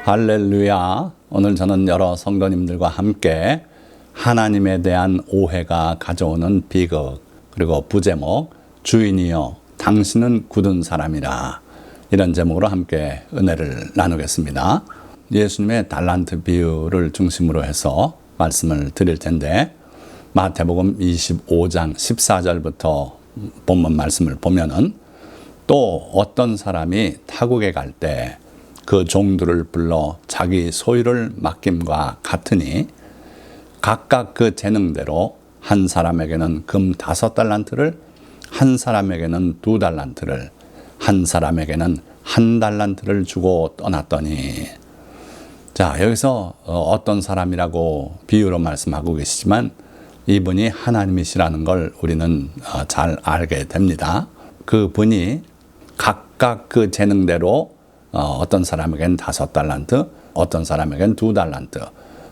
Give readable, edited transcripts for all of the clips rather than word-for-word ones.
할렐루야. 오늘 저는 여러 성도님들과 함께 하나님에 대한 오해가 가져오는 비극, 그리고 부제목 주인이여 당신은 굳은 사람이라, 이런 제목으로 함께 은혜를 나누겠습니다. 예수님의 달란트 비유를 중심으로 해서 말씀을 드릴 텐데, 마태복음 25장 14절부터 본문 말씀을 보면은, 또 어떤 사람이 타국에 갈 때 그 종들을 불러 자기 소유를 맡김과 같으니 각각 그 재능대로 한 사람에게는 금 5달란트를, 한 사람에게는 2달란트를, 한 사람에게는 1달란트를 주고 떠났더니. 자, 여기서 어떤 사람이라고 비유로 말씀하고 계시지만 이분이 하나님이시라는 걸 우리는 잘 알게 됩니다. 그 분이 각각 그 재능대로 어떤 사람에게는 5달란트, 어떤 사람에게는 2달란트,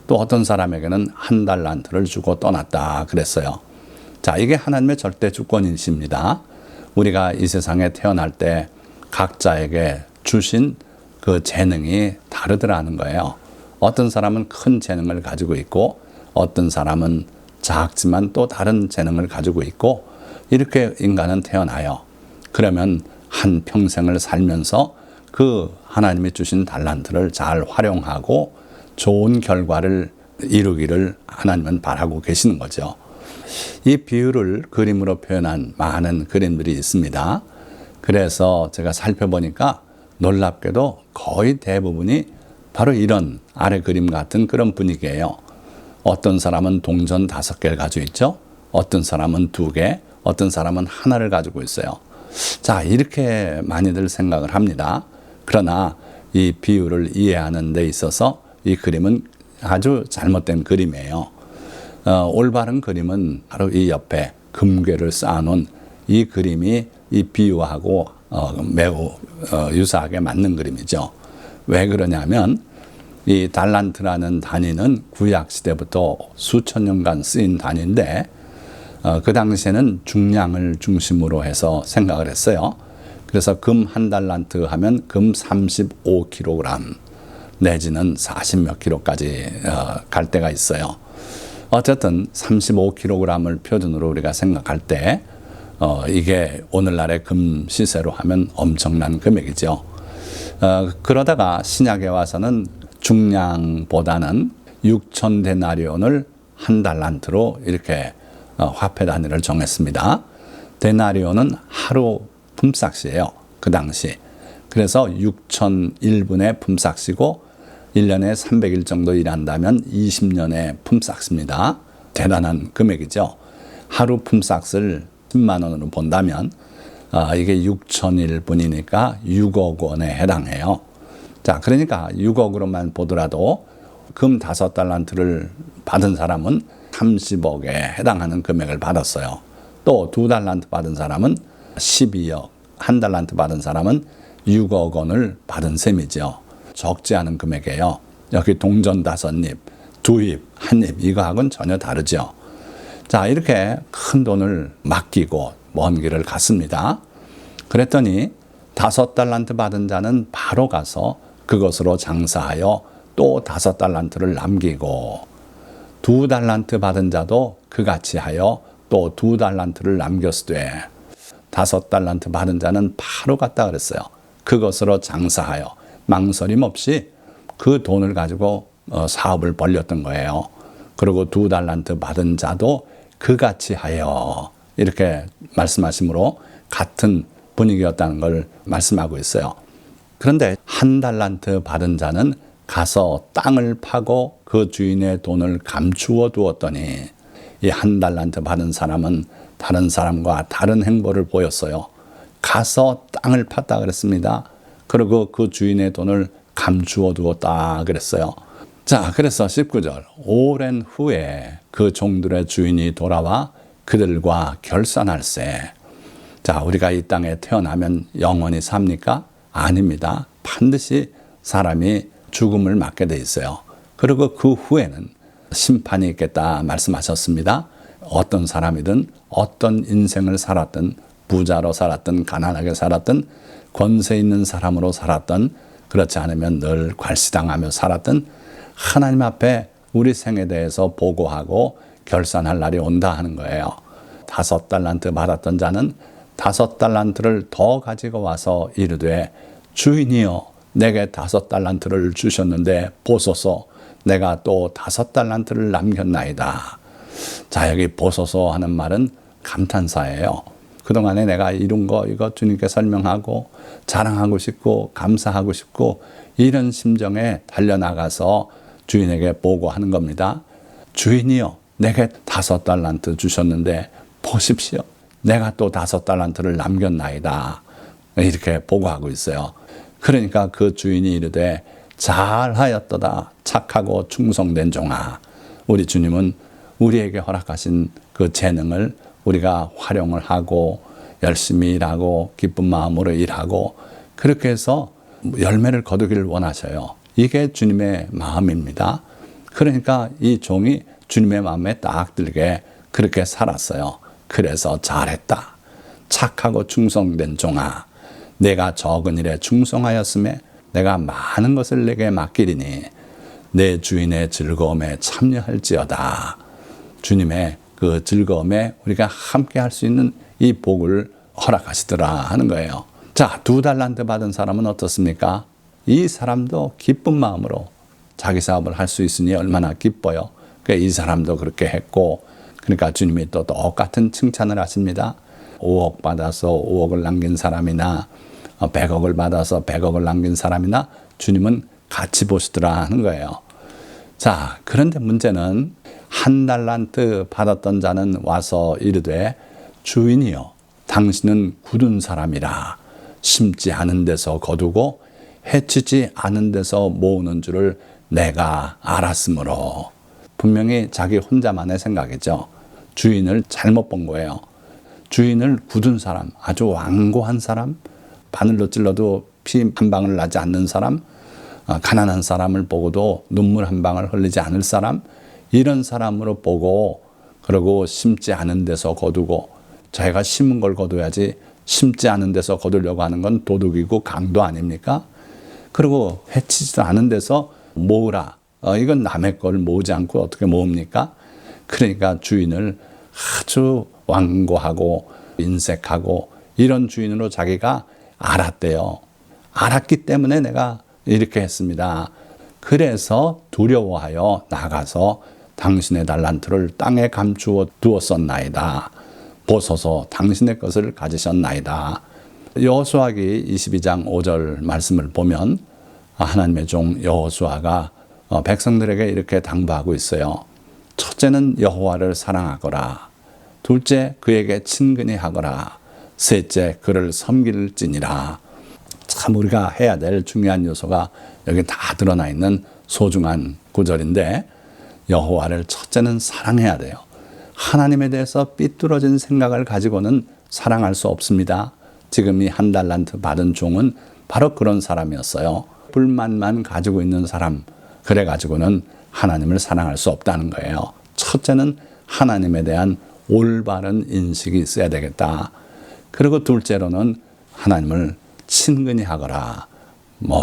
또 어떤 사람에게는 1달란트를 주고 떠났다 그랬어요. 자, 이게 하나님의 절대 주권이십니다. 우리가 이 세상에 태어날 때 각자에게 주신 그 재능이 다르더라는 거예요. 어떤 사람은 큰 재능을 가지고 있고, 어떤 사람은 작지만 또 다른 재능을 가지고 있고, 이렇게 인간은 태어나요. 그러면 한 평생을 살면서 그 하나님이 주신 달란트를 잘 활용하고 좋은 결과를 이루기를 하나님은 바라고 계시는 거죠. 이 비유를 그림으로 표현한 많은 그림들이 있습니다. 그래서 제가 살펴보니까 놀랍게도 거의 대부분이 바로 이런 아래 그림 같은 그런 분위기예요. 어떤 사람은 동전 5개를 가지고 있죠. 어떤 사람은 2개, 어떤 사람은 하나를 가지고 있어요. 자, 이렇게 많이들 생각을 합니다. 그러나 이 비유를 이해하는 데 있어서 이 그림은 아주 잘못된 그림이에요. 올바른 그림은 바로 이 옆에 금괴를 쌓아놓은 이 그림이 이 비유하고 매우 유사하게 맞는 그림이죠. 왜 그러냐면 이 달란트라는 단위는 구약 시대부터 수천 년간 쓰인 단위인데, 그 당시에는 중량을 중심으로 해서 생각을 했어요. 그래서 금 1달란트 하면 금 35kg 내지는 40몇 킬로까지 갈 때가 있어요. 어쨌든 35kg을 표준으로 우리가 생각할 때 이게 오늘날의 금 시세로 하면 엄청난 금액이죠. 그러다가 신약에 와서는 중량보다는 6,000데나리온을 1달란트로 이렇게 화폐 단위를 정했습니다. 데나리온은 하루 품삯이에요. 그 당시. 그래서 6,001분의 품삯이고 1년에 300일 정도 일한다면 20년의 품삯입니다. 대단한 금액이죠. 하루 품삯을 10만 원으로 본다면 이게 6,001분이니까 6억 원에 해당해요. 자, 그러니까 6억으로만 보더라도 금 5달란트를 받은 사람은 30억에 해당하는 금액을 받았어요. 또 2달란트 받은 사람은 12억, 1달란트 받은 사람은 6억 원을 받은 셈이죠. 적지 않은 금액이에요. 여기 동전 5입, 2입, 1입 이거하고는 전혀 다르죠. 자, 이렇게 큰 돈을 맡기고 먼 길을 갔습니다. 그랬더니 5달란트 받은 자는 바로 가서 그것으로 장사하여 또 5달란트를 남기고, 2달란트 받은 자도 그같이 하여 또 2달란트를 남겼으되, 5달란트 받은 자는 바로 갔다 그랬어요. 그것으로 장사하여 망설임 없이 그 돈을 가지고 사업을 벌렸던 거예요. 그리고 2달란트 받은 자도 그같이 하여, 이렇게 말씀하심으로 같은 분위기였다는 걸 말씀하고 있어요. 그런데 1달란트 받은 자는 가서 땅을 파고 그 주인의 돈을 감추어 두었더니, 이 1달란트 받은 사람은 다른 사람과 다른 행보를 보였어요. 가서 땅을 팠다 그랬습니다. 그리고 그 주인의 돈을 감추어 두었다 그랬어요. 자, 그래서 19절, 오랜 후에 그 종들의 주인이 돌아와 그들과 결산할세. 자, 우리가 이 땅에 태어나면 영원히 삽니까? 아닙니다. 반드시 사람이 죽음을 맞게 돼 있어요. 그리고 그 후에는 심판이 있겠다 말씀하셨습니다. 어떤 사람이든 어떤 인생을 살았든, 부자로 살았든 가난하게 살았든 권세 있는 사람으로 살았든 그렇지 않으면 늘 괄시당하며 살았던 하나님 앞에 우리 생에 대해서 보고하고 결산할 날이 온다 하는 거예요. 5달란트 받았던 자는 5달란트를 더 가지고 와서 이르되 주인이여 내게 5달란트를 주셨는데 보소서 내가 또 5달란트를 남겼나이다. 자, 여기 보소서 하는 말은 감탄사예요. 그동안에 내가 이룬 거 이거 주님께 설명하고 자랑하고 싶고 감사하고 싶고 이런 심정에 달려나가서 주인에게 보고하는 겁니다. 주인이여 내게 5달란트 주셨는데 보십시오. 내가 또 5달란트를 남겼나이다. 이렇게 보고하고 있어요. 그러니까 그 주인이 이르되 잘하였도다 착하고 충성된 종아. 우리 주님은 우리에게 허락하신 그 재능을 우리가 활용을 하고 열심히 일하고 기쁜 마음으로 일하고 그렇게 해서 열매를 거두기를 원하셔요. 이게 주님의 마음입니다. 그러니까 이 종이 주님의 마음에 딱 들게 그렇게 살았어요. 그래서 잘했다. 착하고 충성된 종아. 내가 적은 일에 충성하였음에 내가 많은 것을 내게 맡기리니 내 주인의 즐거움에 참여할지어다. 주님의 그 즐거움에 우리가 함께 할 수 있는 이 복을 허락하시더라 하는 거예요. 자, 2달란트 받은 사람은 어떻습니까? 이 사람도 기쁜 마음으로 자기 사업을 할 수 있으니 얼마나 기뻐요. 그러니까 이 사람도 그렇게 했고, 그러니까 주님이 또 똑같은 칭찬을 하십니다. 5억 받아서 5억을 남긴 사람이나 100억을 받아서 100억을 남긴 사람이나 주님은 같이 보시더라 하는 거예요. 자, 그런데 문제는 1달란트 받았던 자는 와서 이르되 주인이여 당신은 굳은 사람이라 심지 않은 데서 거두고 해치지 않은 데서 모으는 줄을 내가 알았으므로. 분명히 자기 혼자만의 생각이죠. 주인을 잘못 본 거예요. 주인을 굳은 사람, 아주 완고한 사람, 바늘로 찔러도 피 한 방울 나지 않는 사람, 가난한 사람을 보고도 눈물 한 방울 흘리지 않을 사람, 이런 사람으로 보고 그러고 심지 않은 데서 거두고, 자기가 심은 걸 거둬야지 심지 않은 데서 거두려고 하는 건 도둑이고 강도 아닙니까? 그리고 해치지도 않은 데서 모으라. 이건 남의 걸 모으지 않고 어떻게 모읍니까? 그러니까 주인을 아주 완고하고 인색하고 이런 주인으로 자기가 알았대요. 알았기 때문에 내가 이렇게 했습니다. 그래서 두려워하여 나가서 당신의 달란트를 땅에 감추어 두었었나이다. 보소서 당신의 것을 가지셨나이다. 여호수아기 22장 5절 말씀을 보면 하나님의 종 여호수아가 백성들에게 이렇게 당부하고 있어요. 첫째는 여호와를 사랑하거라. 둘째 그에게 친근히 하거라. 셋째 그를 섬길지니라. 참 우리가 해야 될 중요한 요소가 여기 다 드러나 있는 소중한 구절인데, 여호와를 첫째는 사랑해야 돼요. 하나님에 대해서 삐뚤어진 생각을 가지고는 사랑할 수 없습니다. 지금 이 1달란트 받은 종은 바로 그런 사람이었어요. 불만만 가지고 있는 사람, 그래 가지고는 하나님을 사랑할 수 없다는 거예요. 첫째는 하나님에 대한 올바른 인식이 있어야 되겠다. 그리고 둘째로는 하나님을 친근히 하거라.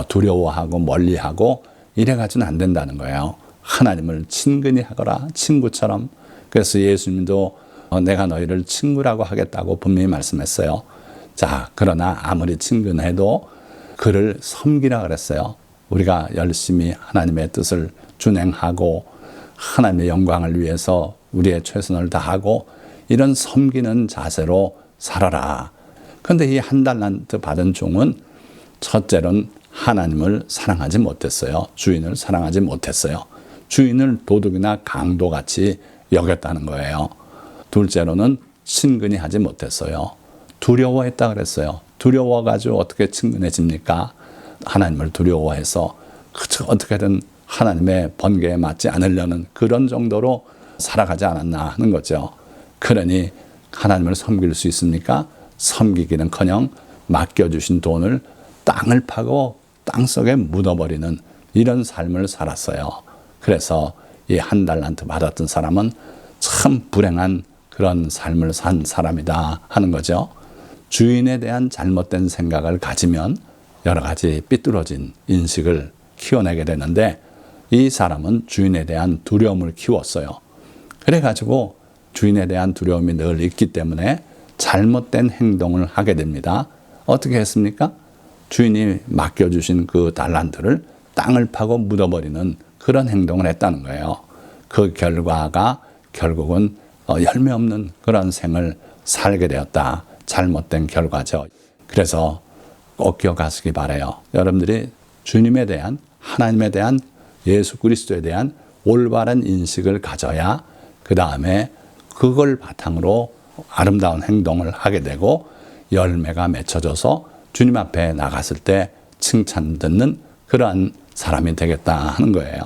두려워하고 멀리하고 이래가지고는 안 된다는 거예요. 하나님을 친근히 하거라. 친구처럼. 그래서 예수님도 내가 너희를 친구라고 하겠다고 분명히 말씀했어요. 자, 그러나 아무리 친근해도 그를 섬기라 그랬어요. 우리가 열심히 하나님의 뜻을 준행하고 하나님의 영광을 위해서 우리의 최선을 다하고 이런 섬기는 자세로 살아라. 그런데 이 1달란트 받은 종은 첫째로는 하나님을 사랑하지 못했어요. 주인을 사랑하지 못했어요. 주인을 도둑이나 강도같이 여겼다는 거예요. 둘째로는 친근히 하지 못했어요. 두려워했다 그랬어요. 두려워가지고 어떻게 친근해집니까? 하나님을 두려워해서 어떻게든 하나님의 번개에 맞지 않으려는 그런 정도로 살아가지 않았나 하는 거죠. 그러니 하나님을 섬길 수 있습니까? 섬기기는커녕 맡겨주신 돈을 땅을 파고 땅속에 묻어버리는 이런 삶을 살았어요. 그래서 이 1달란트 받았던 사람은 참 불행한 그런 삶을 산 사람이다 하는 거죠. 주인에 대한 잘못된 생각을 가지면 여러 가지 삐뚤어진 인식을 키워내게 되는데 이 사람은 주인에 대한 두려움을 키웠어요. 그래가지고 주인에 대한 두려움이 늘 있기 때문에 잘못된 행동을 하게 됩니다. 어떻게 했습니까? 주인이 맡겨주신 그 달란트를 땅을 파고 묻어버리는 그런 행동을 했다는 거예요. 그 결과가 결국은 열매 없는 그런 생을 살게 되었다. 잘못된 결과죠. 그래서 꼭 기억하시기 바라요. 여러분들이 주님에 대한, 하나님에 대한, 예수 그리스도에 대한 올바른 인식을 가져야 그 다음에 그걸 바탕으로 아름다운 행동을 하게 되고 열매가 맺혀져서 주님 앞에 나갔을 때 칭찬 듣는 그러한 사람이 되겠다 하는 거예요.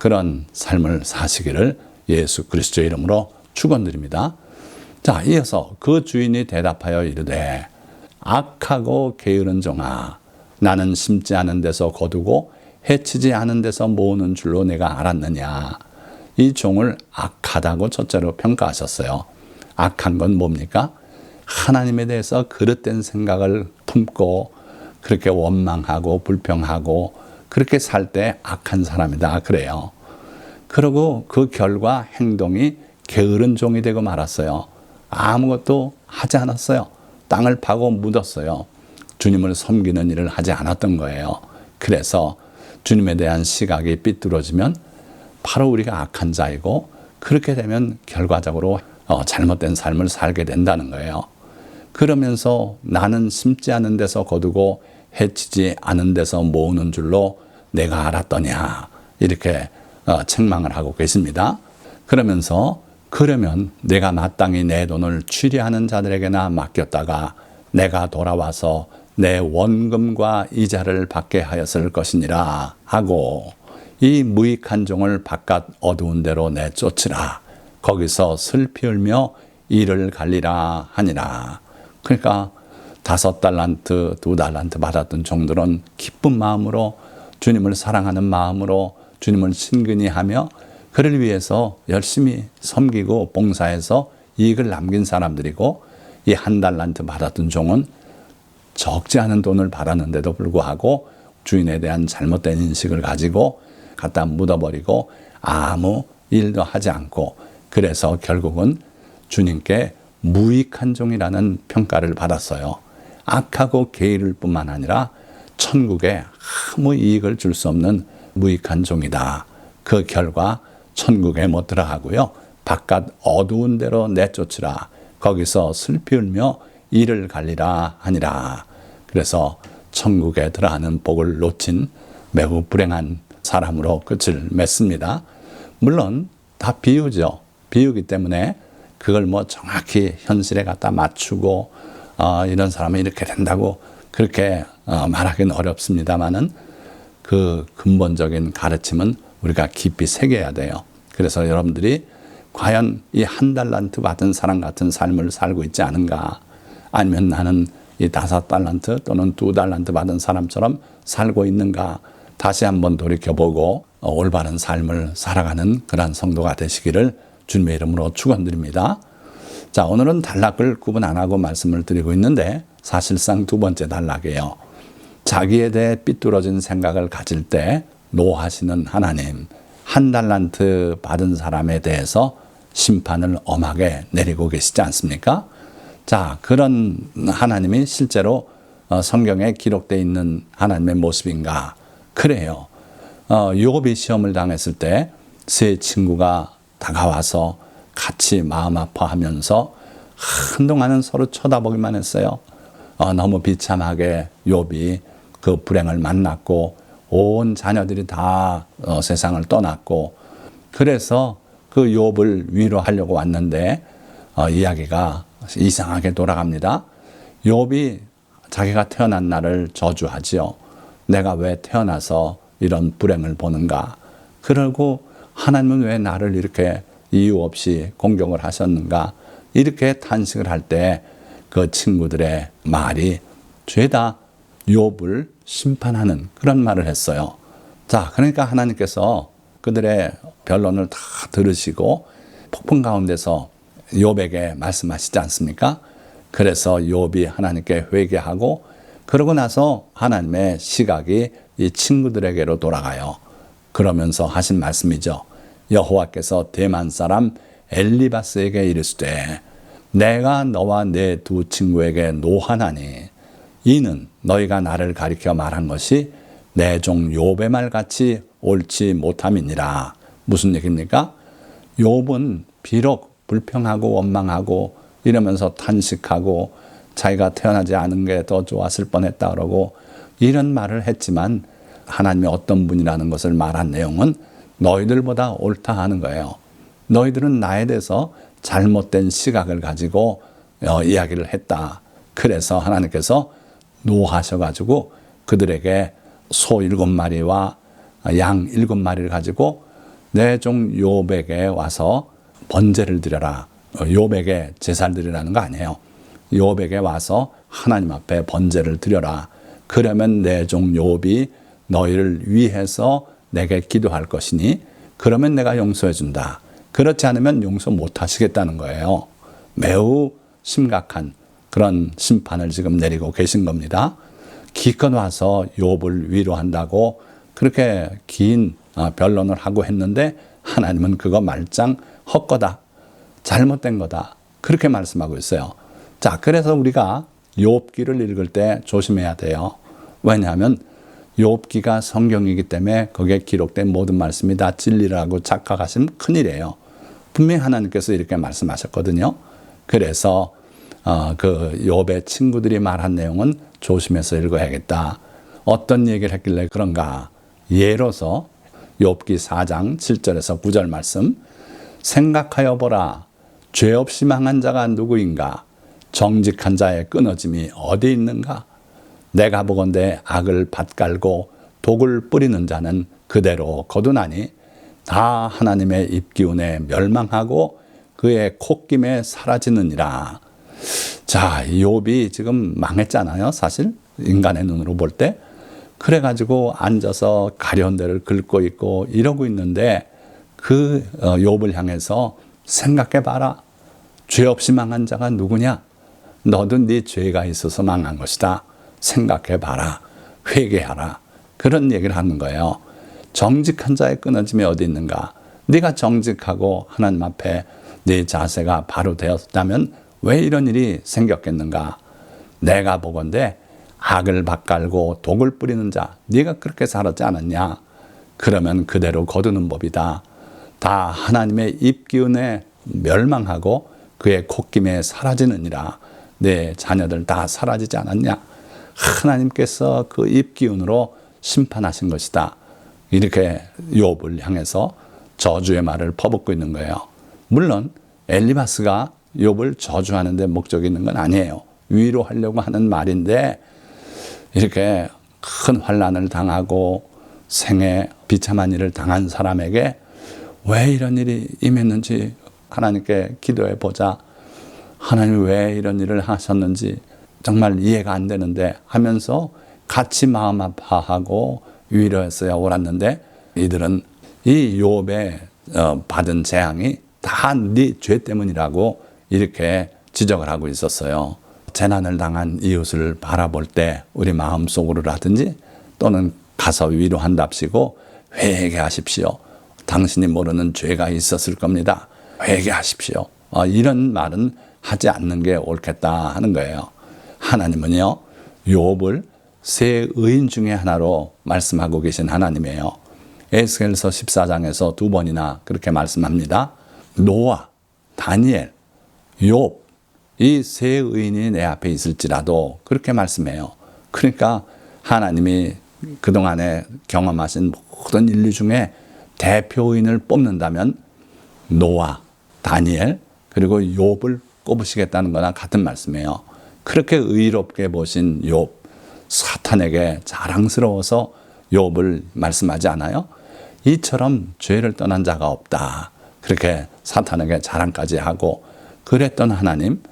그런 삶을 사시기를 예수 그리스도의 이름으로 축원드립니다. 자, 이어서 그 주인이 대답하여 이르되 악하고 게으른 종아, 나는 심지 않은 데서 거두고 해치지 않은 데서 모으는 줄로 내가 알았느냐. 이 종을 악하다고 첫째로 평가하셨어요. 악한 건 뭡니까? 하나님에 대해서 그릇된 생각을 품고 그렇게 원망하고 불평하고 그렇게 살 때 악한 사람이다 그래요. 그리고 그 결과 행동이 게으른 종이 되고 말았어요. 아무것도 하지 않았어요. 땅을 파고 묻었어요. 주님을 섬기는 일을 하지 않았던 거예요. 그래서 주님에 대한 시각이 삐뚤어지면 바로 우리가 악한 자이고 그렇게 되면 결과적으로 잘못된 삶을 살게 된다는 거예요. 그러면서 나는 심지 않은 데서 거두고 해치지 않은 데서 모으는 줄로 내가 알았더냐 이렇게 책망을 하고 계십니다. 그러면서 그러면 내가 마땅히 내 돈을 취리하는 자들에게나 맡겼다가 내가 돌아와서 내 원금과 이자를 받게 하였을 것이니라 하고 이 무익한 종을 바깥 어두운 데로 내쫓으라. 거기서 슬피 울며 이를 갈리라 하니라. 그러니까 5달란트, 2달란트 받았던 종들은 기쁜 마음으로 주님을 사랑하는 마음으로 주님을 친근히 하며 그를 위해서 열심히 섬기고 봉사해서 이익을 남긴 사람들이고 이 1달란트 받았던 종은 적지 않은 돈을 받았는데도 불구하고 주인에 대한 잘못된 인식을 가지고 갖다 묻어버리고 아무 일도 하지 않고 그래서 결국은 주님께 무익한 종이라는 평가를 받았어요. 악하고 게으를 뿐만 아니라 천국에 아무 이익을 줄 수 없는 무익한 종이다. 그 결과 천국에 못 들어가고요. 바깥 어두운 데로 내쫓으라. 거기서 슬피 울며 이를 갈리라 하니라. 그래서 천국에 들어가는 복을 놓친 매우 불행한 사람으로 끝을 맺습니다. 물론 다 비유죠. 비유기 때문에 그걸 뭐 정확히 현실에 갖다 맞추고 이런 사람은 이렇게 된다고 그렇게 말하기는 어렵습니다만은 그 근본적인 가르침은 우리가 깊이 새겨야 돼요. 그래서 여러분들이 과연 이 1달란트 받은 사람 같은 삶을 살고 있지 않은가? 아니면 나는 이 5달란트 또는 2달란트 받은 사람처럼 살고 있는가? 다시 한번 돌이켜보고 올바른 삶을 살아가는 그런 성도가 되시기를 주님의 이름으로 축원드립니다. 자, 오늘은 단락을 구분 안 하고 말씀을 드리고 있는데 사실상 두 번째 단락이에요. 자기에 대해 삐뚤어진 생각을 가질 때 노하시는 하나님, 1달란트 받은 사람에 대해서 심판을 엄하게 내리고 계시지 않습니까? 자, 그런 하나님이 실제로 성경에 기록되어 있는 하나님의 모습인가? 그래요. 욥이 시험을 당했을 때 세 친구가 다가와서 같이 마음 아파하면서 한동안은 서로 쳐다보기만 했어요. 너무 비참하게 욥이 그 불행을 만났고 온 자녀들이 다 세상을 떠났고 그래서 그 욥을 위로하려고 왔는데 이야기가 이상하게 돌아갑니다. 욥이 자기가 태어난 날을 저주하지요. 내가 왜 태어나서 이런 불행을 보는가. 그러고 하나님은 왜 나를 이렇게 이유 없이 공격을 하셨는가. 이렇게 탄식을 할 때 그 친구들의 말이 죄다 욥을 심판하는 그런 말을 했어요. 자, 그러니까 하나님께서 그들의 변론을 다 들으시고 폭풍 가운데서 욥에게 말씀하시지 않습니까? 그래서 욥이 하나님께 회개하고 그러고 나서 하나님의 시각이 이 친구들에게로 돌아가요. 그러면서 하신 말씀이죠. 여호와께서 대만 사람 엘리바스에게 이르시되 내가 너와 내 두 친구에게 노하나니 이는 너희가 나를 가리켜 말한 것이 내 종 욥의 말같이 옳지 못함이니라. 무슨 얘기입니까? 욥은 비록 불평하고 원망하고 이러면서 탄식하고 자기가 태어나지 않은 게 더 좋았을 뻔했다 그러고 이런 말을 했지만 하나님이 어떤 분이라는 것을 말한 내용은 너희들보다 옳다 하는 거예요. 너희들은 나에 대해서 잘못된 시각을 가지고 이야기를 했다. 그래서 하나님께서 노하셔가지고 그들에게 소 7마리와 양 7마리를 가지고 내 종 욥에게 와서 번제를 드려라. 욥에게 제사를 드리라는 거 아니에요. 욥에게 와서 하나님 앞에 번제를 드려라. 그러면 내 종 욥이 너희를 위해서 내게 기도할 것이니 그러면 내가 용서해 준다. 그렇지 않으면 용서 못 하시겠다는 거예요. 매우 심각한 그런 심판을 지금 내리고 계신 겁니다. 기껏 와서 욥을 위로한다고 그렇게 긴 변론을 하고 했는데 하나님은 그거 말짱 헛거다. 잘못된 거다. 그렇게 말씀하고 있어요. 자, 그래서 우리가 욥기를 읽을 때 조심해야 돼요. 왜냐하면 욥기가 성경이기 때문에 거기에 기록된 모든 말씀이 다 진리라고 착각하시면 큰일이에요. 분명히 하나님께서 이렇게 말씀하셨거든요. 그래서 그 욥의 친구들이 말한 내용은 조심해서 읽어야겠다. 어떤 얘기를 했길래 그런가? 예로서 욥기 4장 7절에서 9절 말씀. 생각하여 보라. 죄 없이 망한 자가 누구인가? 정직한 자의 끊어짐이 어디 있는가? 내가 보건대 악을 밭갈고 독을 뿌리는 자는 그대로 거두나니 다 하나님의 입기운에 멸망하고 그의 콧김에 사라지느니라. 자, 욥이 지금 망했잖아요. 사실 인간의 눈으로 볼 때. 그래가지고 앉아서 가려운 데를 긁고 있고 이러고 있는데 그 욥을 향해서 생각해봐라. 죄 없이 망한 자가 누구냐? 너도 네 죄가 있어서 망한 것이다. 생각해봐라. 회개하라. 그런 얘기를 하는 거예요. 정직한 자의 끊어짐이 어디 있는가? 네가 정직하고 하나님 앞에 네 자세가 바로 되었다면 왜 이런 일이 생겼겠는가? 내가 보건대 악을 밭갈고 독을 뿌리는 자, 네가 그렇게 살았지 않았냐? 그러면 그대로 거두는 법이다. 다 하나님의 입기운에 멸망하고 그의 콧김에 사라지느니라. 내 자녀들 다 사라지지 않았냐? 하나님께서 그 입기운으로 심판하신 것이다. 이렇게 욥을 향해서 저주의 말을 퍼붓고 있는 거예요. 물론 엘리바스가 욥을 저주하는 데 목적이 있는 건 아니에요. 위로하려고 하는 말인데 이렇게 큰 환난을 당하고 생애 비참한 일을 당한 사람에게 왜 이런 일이 임했는지 하나님께 기도해 보자. 하나님이 왜 이런 일을 하셨는지 정말 이해가 안 되는데 하면서 같이 마음 아파하고 위로했어야 옳았는데 이들은 이 욥의 받은 재앙이 다 네 죄 때문이라고 이렇게 지적을 하고 있었어요. 재난을 당한 이웃을 바라볼 때 우리 마음속으로라든지 또는 가서 위로한답시고 회개하십시오. 당신이 모르는 죄가 있었을 겁니다. 회개하십시오. 이런 말은 하지 않는 게 옳겠다 하는 거예요. 하나님은요, 욥을 세 의인 중에 하나로 말씀하고 계신 하나님이에요. 에스겔서 14장에서 2번이나 그렇게 말씀합니다. 노아, 다니엘, 욥, 이 세 의인이 내 앞에 있을지라도 그렇게 말씀해요. 그러니까 하나님이 그동안에 경험하신 모든 인류 중에 대표인을 뽑는다면 노아, 다니엘, 그리고 욥을 꼽으시겠다는 거나 같은 말씀이에요. 그렇게 의롭게 보신 욥, 사탄에게 자랑스러워서 욥을 말씀하지 않아요? 이처럼 죄를 떠난 자가 없다. 그렇게 사탄에게 자랑까지 하고 그랬던 하나님,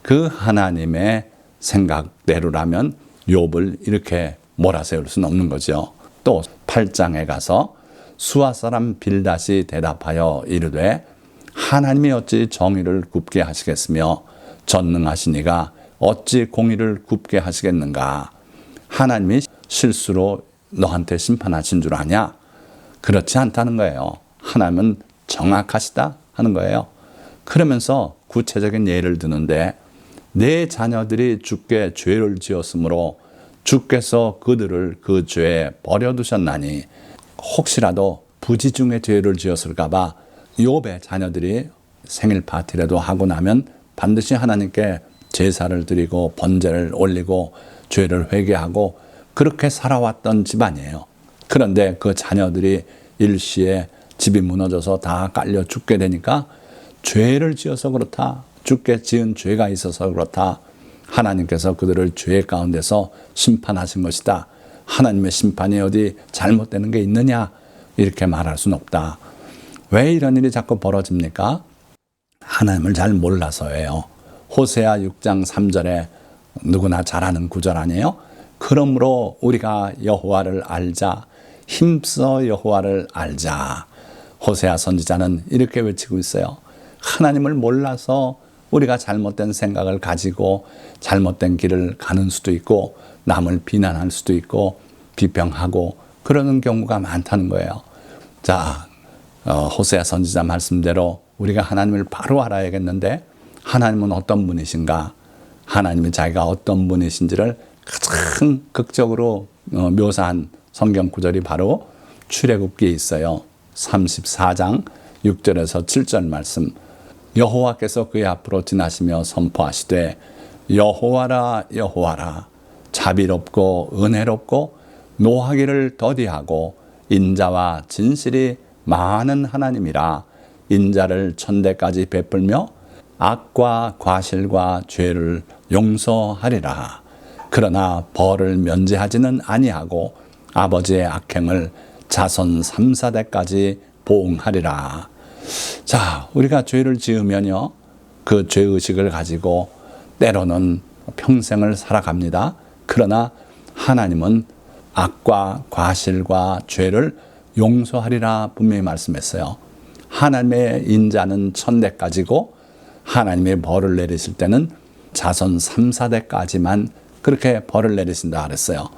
그 하나님의 생각대로라면 욥을 이렇게 몰아세울 수는 없는 거죠. 또 8장에 가서 수아 사람 빌닷이 대답하여 이르되 하나님이 어찌 정의를 굽게 하시겠으며 전능하시니가 어찌 공의를 굽게 하시겠는가? 하나님이 실수로 너한테 심판하신 줄 아냐? 그렇지 않다는 거예요. 하나님은 정확하시다 하는 거예요. 그러면서 구체적인 예를 드는데 내 자녀들이 주께 죄를 지었으므로 주께서 그들을 그 죄에 버려두셨나니 혹시라도 부지 중에 죄를 지었을까 봐 욥의 자녀들이 생일 파티라도 하고 나면 반드시 하나님께 제사를 드리고 번제를 올리고 죄를 회개하고 그렇게 살아왔던 집안이에요. 그런데 그 자녀들이 일시에 집이 무너져서 다 깔려 죽게 되니까 죄를 지어서 그렇다. 주께 지은 죄가 있어서 그렇다. 하나님께서 그들을 죄 가운데서 심판하신 것이다. 하나님의 심판이 어디 잘못되는 게 있느냐? 이렇게 말할 수는 없다. 왜 이런 일이 자꾸 벌어집니까? 하나님을 잘 몰라서예요. 호세아 6장 3절에 누구나 잘 아는 구절 아니에요? 그러므로 우리가 여호와를 알자. 힘써 여호와를 알자. 호세아 선지자는 이렇게 외치고 있어요. 하나님을 몰라서 우리가 잘못된 생각을 가지고 잘못된 길을 가는 수도 있고 남을 비난할 수도 있고 비평하고 그러는 경우가 많다는 거예요. 자, 호세아 선지자 말씀대로 우리가 하나님을 바로 알아야겠는데 하나님은 어떤 분이신가? 하나님이 자기가 어떤 분이신지를 가장 극적으로 묘사한 성경 구절이 바로 출애굽기에 있어요. 34장 6절에서 7절 말씀. 여호와께서 그의 앞으로 지나시며 선포하시되 여호와라 여호와라 자비롭고 은혜롭고 노하기를 더디하고 인자와 진실이 많은 하나님이라 인자를 천대까지 베풀며 악과 과실과 죄를 용서하리라. 그러나 벌을 면제하지는 아니하고 아버지의 악행을 자손 3, 4대까지 보응하리라. 자, 우리가 죄를 지으면요, 그 죄의식을 가지고 때로는 평생을 살아갑니다. 그러나 하나님은 악과 과실과 죄를 용서하리라 분명히 말씀했어요. 하나님의 인자는 1000대까지고 하나님의 벌을 내리실 때는 자손 3, 4대까지만 그렇게 벌을 내리신다 그랬어요.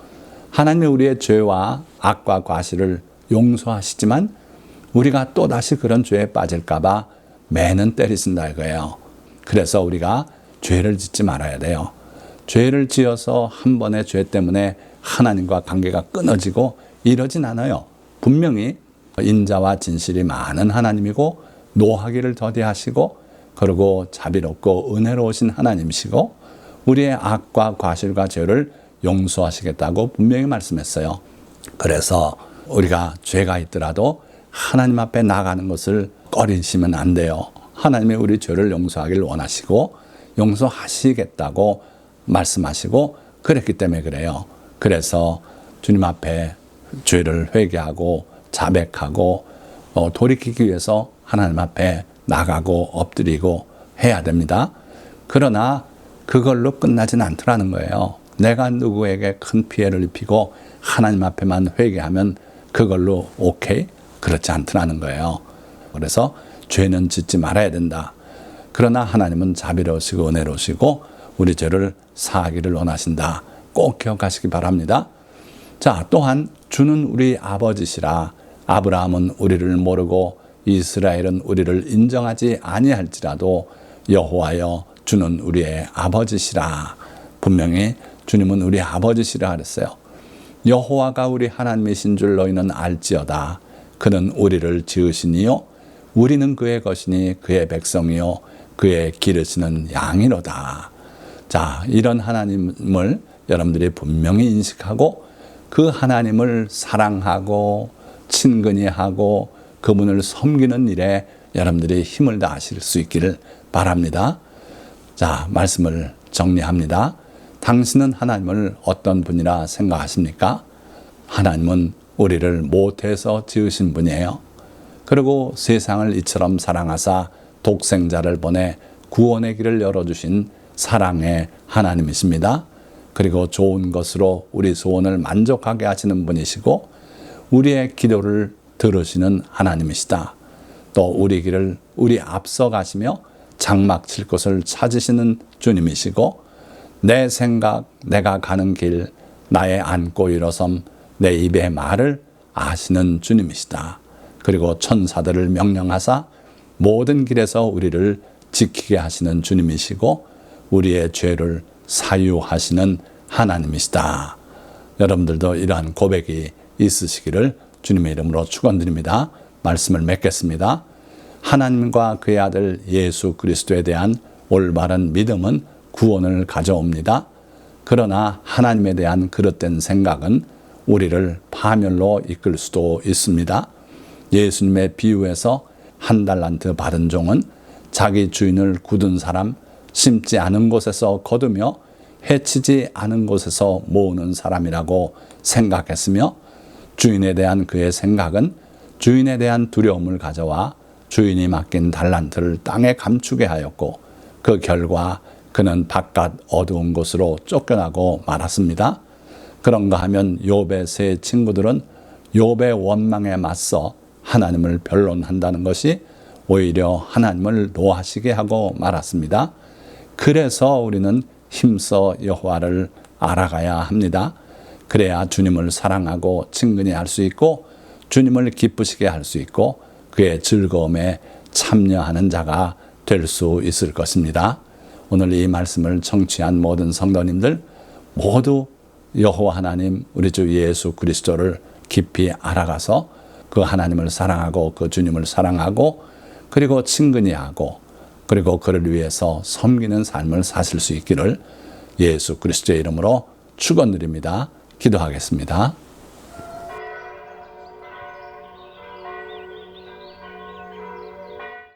하나님이 우리의 죄와 악과 과실을 용서하시지만 우리가 또다시 그런 죄에 빠질까 봐 매는 때리신다 이거예요. 그래서 우리가 죄를 짓지 말아야 돼요. 죄를 지어서 한 번의 죄 때문에 하나님과 관계가 끊어지고 이러진 않아요. 분명히 인자와 진실이 많은 하나님이고 노하기를 더디하시고 그리고 자비롭고 은혜로우신 하나님이시고 우리의 악과 과실과 죄를 용서하시겠다고 분명히 말씀했어요. 그래서 우리가 죄가 있더라도 하나님 앞에 나가는 것을 꺼리시면 안 돼요. 하나님이 우리 죄를 용서하기를 원하시고 용서하시겠다고 말씀하시고 그랬기 때문에 그래요. 그래서 주님 앞에 죄를 회개하고 자백하고 돌이키기 위해서 하나님 앞에 나가고 엎드리고 해야 됩니다. 그러나 그걸로 끝나진 않더라는 거예요. 내가 누구에게 큰 피해를 입히고 하나님 앞에만 회개하면 그걸로 오케이? 그렇지 않더라는 거예요. 그래서 죄는 짓지 말아야 된다. 그러나 하나님은 자비로우시고 은혜로우시고 우리 죄를 사하기를 원하신다. 꼭 기억하시기 바랍니다. 자, 또한 주는 우리 아버지시라. 아브라함은 우리를 모르고 이스라엘은 우리를 인정하지 아니할지라도 여호와여 주는 우리의 아버지시라. 분명히 주님은 우리 아버지시라 그랬어요. 여호와가 우리 하나님이신 줄 너희는 알지어다. 그는 우리를 지으시니요 우리는 그의 것이니 그의 백성이요 그의 기르시는 양이로다. 자, 이런 하나님을 여러분들이 분명히 인식하고 그 하나님을 사랑하고 친근히 하고 그분을 섬기는 일에 여러분들이 힘을 다하실 수 있기를 바랍니다. 자, 말씀을 정리합니다. 당신은 하나님을 어떤 분이라 생각하십니까? 하나님은 우리를 모태에서 지으신 분이에요. 그리고 세상을 이처럼 사랑하사 독생자를 보내 구원의 길을 열어주신 사랑의 하나님이십니다. 그리고 좋은 것으로 우리 소원을 만족하게 하시는 분이시고 우리의 기도를 들으시는 하나님이시다. 또 우리 길을 우리 앞서 가시며 장막 칠 곳을 찾으시는 주님이시고 내 생각, 내가 가는 길, 나의 안고 일어섬 내 입의 말을 아시는 주님이시다. 그리고 천사들을 명령하사 모든 길에서 우리를 지키게 하시는 주님이시고 우리의 죄를 사유하시는 하나님이시다. 여러분들도 이러한 고백이 있으시기를 주님의 이름으로 축원드립니다. 말씀을 맺겠습니다. 하나님과 그의 아들 예수 그리스도에 대한 올바른 믿음은 구원을 가져옵니다. 그러나 하나님에 대한 그릇된 생각은 우리를 파멸로 이끌 수도 있습니다. 예수님의 비유에서 한 달란트 받은 종은 자기 주인을 굳은 사람, 심지 않은 곳에서 거두며 해치지 않은 곳에서 모으는 사람이라고 생각했으며 주인에 대한 그의 생각은 주인에 대한 두려움을 가져와 주인이 맡긴 달란트를 땅에 감추게 하였고 그 결과 그는 바깥 어두운 곳으로 쫓겨나고 말았습니다. 그런가 하면 욥의 세 친구들은 욥의 원망에 맞서 하나님을 변론한다는 것이 오히려 하나님을 노하시게 하고 말았습니다. 그래서 우리는 힘써 여호와를 알아가야 합니다. 그래야 주님을 사랑하고 친근히 할 수 있고 주님을 기쁘시게 할 수 있고 그의 즐거움에 참여하는 자가 될 수 있을 것입니다. 오늘 이 말씀을 청취한 모든 성도님들 모두 여호와 하나님 우리 주 예수 그리스도를 깊이 알아가서 그 하나님을 사랑하고 그 주님을 사랑하고 그리고 친근히 하고 그리고 그를 위해서 섬기는 삶을 사실 수 있기를 예수 그리스도의 이름으로 축원드립니다. 기도하겠습니다.